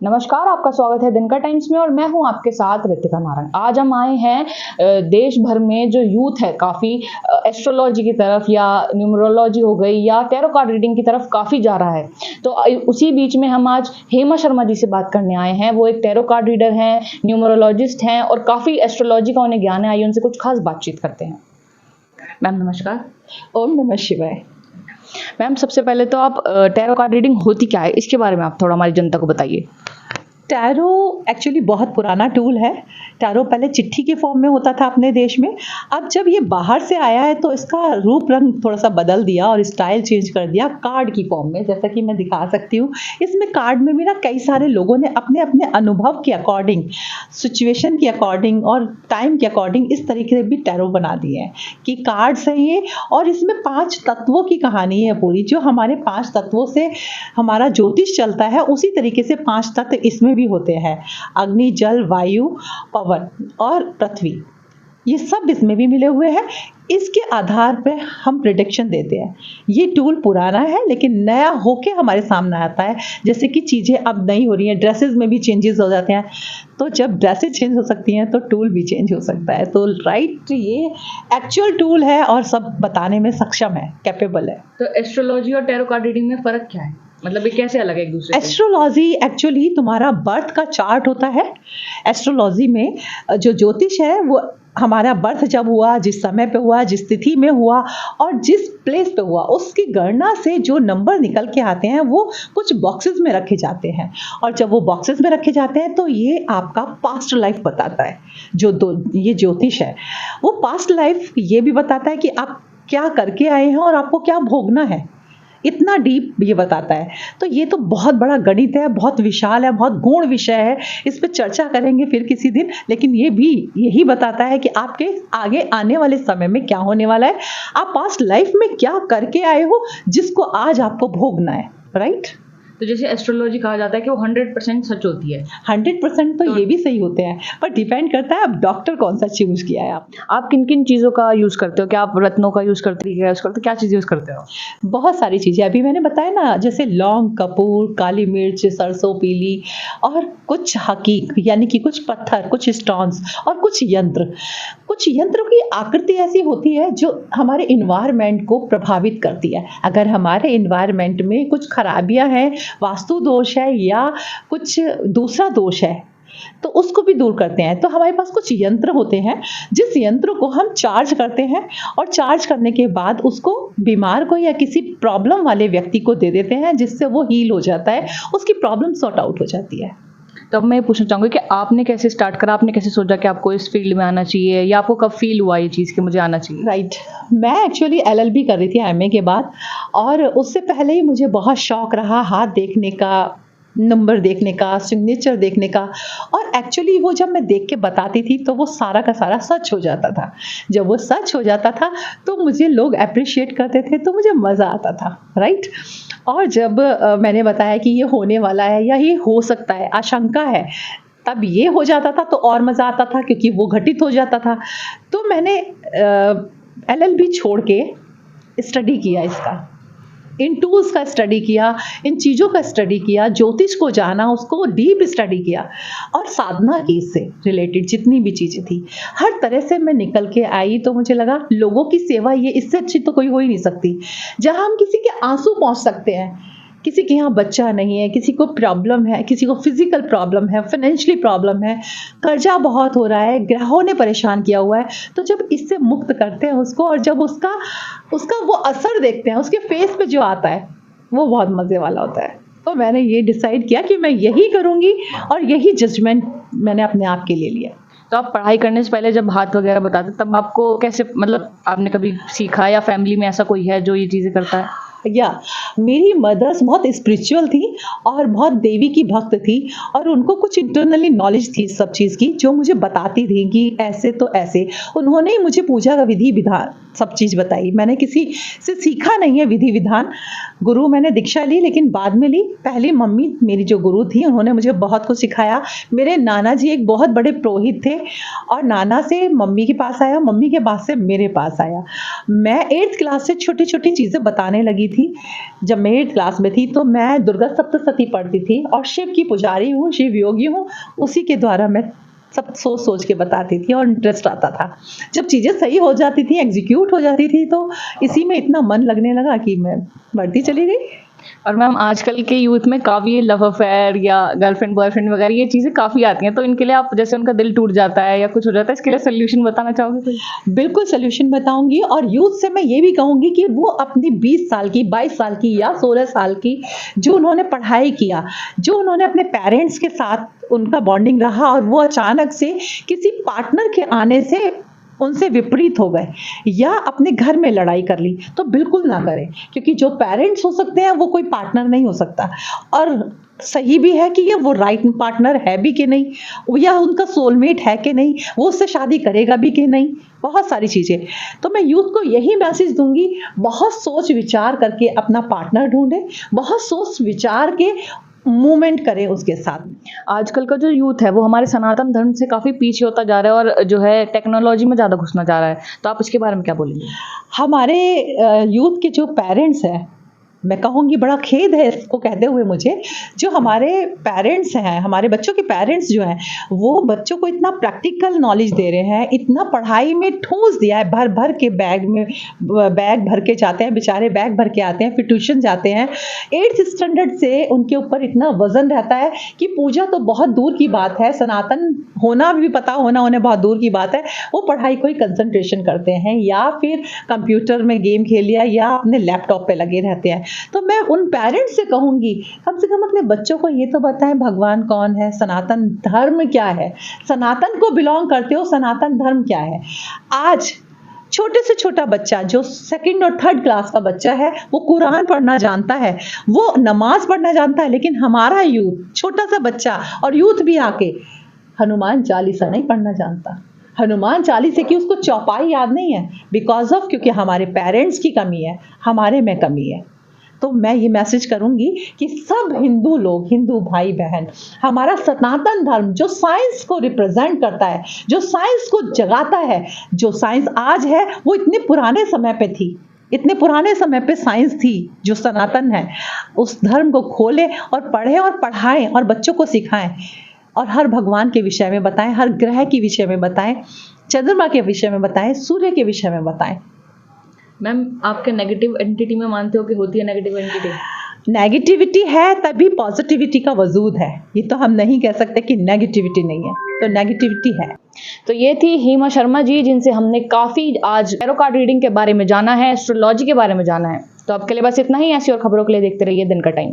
नमस्कार, आपका स्वागत है दिनकर टाइम्स में और मैं हूं आपके साथ रितिका नारायण। आज हम आए हैं देश भर में जो यूथ है काफ़ी एस्ट्रोलॉजी की तरफ या न्यूमरोलॉजी हो गई या टैरो कार्ड रीडिंग की तरफ काफ़ी जा रहा है। तो उसी बीच में हम आज हेमा शर्मा जी से बात करने आए हैं। वो एक टैरो कार्ड रीडर हैं, न्यूमरोलॉजिस्ट हैं और काफ़ी एस्ट्रोलॉजी का उन्हें ज्ञान है। आइए उनसे कुछ खास बातचीत करते हैं। मैम नमस्कार। ओम नमः शिवाय। मैम सबसे पहले तो आप टैरो कार्ड रीडिंग होती क्या है, इसके बारे में आप थोड़ा हमारी जनता को बताइए। टैरो एक्चुअली बहुत पुराना टूल है। टैरो पहले चिट्ठी के फॉर्म में होता था अपने देश में। अब जब ये बाहर से आया है तो इसका रूप रंग थोड़ा सा बदल दिया और स्टाइल चेंज कर दिया कार्ड की फॉर्म में, जैसा कि मैं दिखा सकती हूँ। इसमें कार्ड में भी ना कई सारे लोगों ने अपने अपने अनुभव के अकॉर्डिंग, सिचुएशन के अकॉर्डिंग और टाइम के अकॉर्डिंग इस तरीके से भी टैरो बना दिए हैं कि कार्ड्स हैं ये। और इसमें 5 तत्वों की कहानी है पूरी, जो हमारे 5 तत्वों से हमारा ज्योतिष चलता है उसी तरीके से 5 तत्व इसमें भी होते हैं। अग्नि, जल, वायु, पवन और पृथ्वी, ये सब इसमें भी मिले हुए हैं। इसके आधार पे हम प्रेडिक्शन देते हैं। ये टूल पुराना है लेकिन नया होके हमारे सामने आता है। जैसे कि चीज़ें अब नई हो रही हैं, ड्रेसेस में भी चेंजेस हो जाते हैं। तो जब ड्रेसेस चेंज हो सकती हैं तो टूल भी चेंज हो सकता है। तो राइट, ये एक्चुअल टूल है और सब बताने में सक्षम है, कैपेबल है। तो एस्ट्रोलॉजी और टैरो कार्ड रीडिंग में फ़र्क क्या है, मतलब ये कैसे अलग है एक दूसरे से? एस्ट्रोलॉजी एक्चुअली तुम्हारा बर्थ का चार्ट होता है। एस्ट्रोलॉजी में जो ज्योतिष है वो हमारा बर्थ जब हुआ, जिस समय पे हुआ, जिस तिथि में हुआ और जिस प्लेस पे हुआ, उसकी गणना से जो नंबर निकल के आते हैं वो कुछ बॉक्सेस में रखे जाते हैं। और जब वो बॉक्सेस में रखे जाते हैं तो ये आपका पास्ट लाइफ बताता है। ये ज्योतिष है वो पास्ट लाइफ ये भी बताता है कि आप क्या करके आए हैं और आपको क्या भोगना है। इतना डीप ये बताता है। तो ये तो बहुत बड़ा गणित है, बहुत विशाल है, बहुत गूढ़ विषय है। इस पे चर्चा करेंगे फिर किसी दिन। लेकिन ये भी यही बताता है कि आपके आगे आने वाले समय में क्या होने वाला है, आप पास्ट लाइफ में क्या करके आए हो जिसको आज आपको भोगना है। राइट। तो जैसे एस्ट्रोलॉजी कहा जाता है कि वो 100% सच होती है। 100% तो ये भी सही होते हैं, पर डिपेंड करता है अब डॉक्टर कौन सा चूज किया है। आप किन किन चीज़ों का यूज़ करते हो? क्या आप रत्नों का यूज़ करते हो, क्या चीज़ यूज़ करते हो? बहुत सारी चीज़ें अभी मैंने बताया ना, जैसे लौंग, कपूर, काली मिर्च, सरसों पीली और कुछ हकीक यानी कि कुछ पत्थर, कुछ स्टोन्स और कुछ यंत्र। कुछ यंत्रों की आकृति ऐसी होती है जो हमारे इन्वायरमेंट को प्रभावित करती है। अगर हमारे इन्वायरमेंट में कुछ खराबियां हैं, वास्तु दोष है या कुछ दूसरा दोष है, तो उसको भी दूर करते हैं। तो हमारे पास कुछ यंत्र होते हैं जिस यंत्र को हम चार्ज करते हैं और चार्ज करने के बाद उसको बीमार को या किसी प्रॉब्लम वाले व्यक्ति को दे देते हैं, जिससे वो हील हो जाता है, उसकी प्रॉब्लम सॉर्ट आउट हो जाती है। तो अब मैं पूछना चाहूँगी कि आपने कैसे स्टार्ट करा, आपने कैसे सोचा कि आपको इस फील्ड में आना चाहिए या आपको कब फील हुआ ये चीज़ कि मुझे आना चाहिए? राइट। मैं एक्चुअली एलएलबी कर रही थी एमए के बाद, और उससे पहले ही मुझे बहुत शौक रहा हाथ देखने का, नंबर देखने का, सिग्नेचर देखने का। और एक्चुअली वो जब मैं देख के बताती थी तो वो सारा का सारा सच हो जाता था। जब वो सच हो जाता था तो मुझे लोग अप्रिशिएट करते थे, तो मुझे मज़ा आता था। राइट। और जब मैंने बताया कि ये होने वाला है या ये हो सकता है, आशंका है, तब ये हो जाता था तो और मज़ा आता था क्योंकि वो घटित हो जाता था। तो मैंने एलएलबी छोड़ के स्टडी किया इसका, इन टूल्स का स्टडी किया, इन चीज़ों का स्टडी किया, ज्योतिष को जाना, उसको डीप स्टडी किया और साधना की। इससे रिलेटेड जितनी भी चीज़ें थी हर तरह से मैं निकल के आई। तो मुझे लगा लोगों की सेवा ये इससे अच्छी तो कोई हो ही नहीं सकती। जहाँ हम किसी के आंसू पहुँच सकते हैं, किसी के यहाँ बच्चा नहीं है, किसी को प्रॉब्लम है, किसी को फिजिकल प्रॉब्लम है, फाइनेंशियली प्रॉब्लम है, कर्जा बहुत हो रहा है, ग्रहों ने परेशान किया हुआ है, तो जब इससे मुक्त करते हैं उसको और जब उसका वो असर देखते हैं, उसके फेस पे जो आता है वो बहुत मज़े वाला होता है। तो मैंने ये डिसाइड किया कि मैं यही करूँगी और यही जजमेंट मैंने अपने आप के लिए लिया। तो आप पढ़ाई करने से पहले जब हाथ वगैरह बताते तब आपको कैसे, मतलब आपने कभी सीखा या फैमिली में ऐसा कोई है जो ये चीज़ें करता है? या मेरी मदर्स बहुत स्पिरिचुअल थी और बहुत देवी की भक्त थी, और उनको कुछ इंटरनली नॉलेज थी सब चीज़ की, जो मुझे बताती थी कि ऐसे तो ऐसे। उन्होंने ही मुझे पूजा का विधि विधान सब चीज़ बताई। मैंने किसी से सीखा नहीं है विधि विधान। गुरु मैंने दीक्षा ली, लेकिन बाद में ली। पहले मम्मी मेरी जो गुरु थी उन्होंने मुझे बहुत कुछ सिखाया। मेरे नाना जी एक बहुत बड़े पुरोहित थे और नाना से मम्मी के पास आया, मम्मी के पास से मेरे पास आया। मैं 8th क्लास से छोटी-छोटी चीज़ें बताने लगी थी। जब मैं 8th क्लास में थी तो मैं दुर्गा सप्तशती पढ़ती थी और शिव की पुजारी हूँ, शिव योगी हूँ। उसी के द्वारा मैं सब सोच-सोच के बताती थी और इंटरेस्ट आता था। जब चीज़ें सही हो जाती थी, एग्ज़ीक्यूट हो जाती थी, तो इसी में इतना मन लगने लगा कि मैं बढ़ती चली गई। और मैम आजकल के यूथ में काफ़ी लव अफेयर या गर्लफ्रेंड बॉयफ्रेंड वगैरह ये चीज़ें काफ़ी आती हैं, तो इनके लिए आप जैसे उनका दिल टूट जाता है या कुछ हो जाता है, इसके लिए सॉल्यूशन बताना चाहोगे कोई? बिल्कुल सॉल्यूशन बताऊँगी और यूथ से मैं ये भी कहूँगी कि वो अपनी 20 साल की, 22 साल की या 16 साल की जो उन्होंने पढ़ाई किया, जो उन्होंने अपने पेरेंट्स के साथ उनका बॉन्डिंग रहा और वो अचानक से किसी पार्टनर के आने से उनसे विपरीत हो गए या अपने घर में लड़ाई कर ली, तो बिल्कुल ना करें, क्योंकि जो पेरेंट्स हो सकते हैं वो कोई पार्टनर नहीं हो सकता। और सही भी है कि ये वो राइट पार्टनर है भी कि नहीं, या उनका सोलमेट है कि नहीं, वो उससे शादी करेगा भी कि नहीं, बहुत सारी चीज़ें। तो मैं यूथ को यही मैसेज दूंगी, बहुत सोच विचार करके अपना पार्टनर ढूंढें, बहुत सोच विचार के मूवमेंट करें उसके साथ। आजकल का जो यूथ है वो हमारे सनातन धर्म से काफ़ी पीछे होता जा रहा है और जो है टेक्नोलॉजी में ज़्यादा घुसना जा रहा है, तो आप इसके बारे में क्या बोलेंगे? हमारे यूथ के जो पेरेंट्स हैं, मैं कहूँगी बड़ा खेद है इसको कहते हुए मुझे, जो हमारे पेरेंट्स हैं, हमारे बच्चों के पेरेंट्स जो हैं, वो बच्चों को इतना प्रैक्टिकल नॉलेज दे रहे हैं, इतना पढ़ाई में ठूँस दिया है, भर भर के बैग में बैग भर के जाते हैं बेचारे, बैग भर के आते हैं, फिर ट्यूशन जाते हैं। 8th स्टैंडर्ड से उनके ऊपर इतना वज़न रहता है कि पूजा तो बहुत दूर की बात है, सनातन होना भी पता होना उन्हें बहुत दूर की बात है। वो पढ़ाई को ही कंसंट्रेशन करते हैं या फिर कंप्यूटर में गेम खेल लिया या अपने लैपटॉप पे लगे रहते हैं। तो मैं उन पेरेंट्स से कहूँगी, कम से कम अपने बच्चों को ये तो बताएं भगवान कौन है, सनातन धर्म क्या है, सनातन को बिलोंग करते हो, सनातन धर्म क्या है। आज छोटे से छोटा बच्चा जो 2nd और 3rd क्लास का बच्चा है, वो कुरान पढ़ना जानता है, वो नमाज पढ़ना जानता है, लेकिन हमारा यूथ, छोटा सा बच्चा और यूथ भी आके हनुमान चालीसा नहीं पढ़ना जानता। हनुमान चालीसा की उसको चौपाई याद नहीं है, बिकॉज ऑफ क्योंकि हमारे पेरेंट्स की कमी है, हमारे में कमी है। तो मैं ये मैसेज करूंगी कि सब हिंदू लोग, हिंदू भाई बहन, हमारा सनातन धर्म जो साइंस को रिप्रेजेंट करता है, जो साइंस को जगाता है, जो साइंस आज है वो इतने पुराने समय पे थी, इतने पुराने समय पे साइंस थी जो सनातन है। उस धर्म को खोलें और पढ़ें और पढ़ाएं और बच्चों को सिखाएं और हर भगवान के विषय में बताएं, हर ग्रह के विषय में बताएं, चंद्रमा के विषय में बताएं, सूर्य के विषय में बताएं। मैम आपके नेगेटिव एंटिटी में मानते हो कि होती है नेगेटिव एंटिटी? नेगेटिविटी है तभी पॉजिटिविटी का वजूद है, ये तो हम नहीं कह सकते कि नेगेटिविटी नहीं है, तो नेगेटिविटी है। तो ये थी हेमा शर्मा जी, जिनसे हमने काफ़ी आज टैरो कार्ड रीडिंग के बारे में जाना है, एस्ट्रोलॉजी के बारे में जाना है। तो आपके लिए बस इतना ही। ऐसी और खबरों के लिए देखते रहिए दिन का टाइम।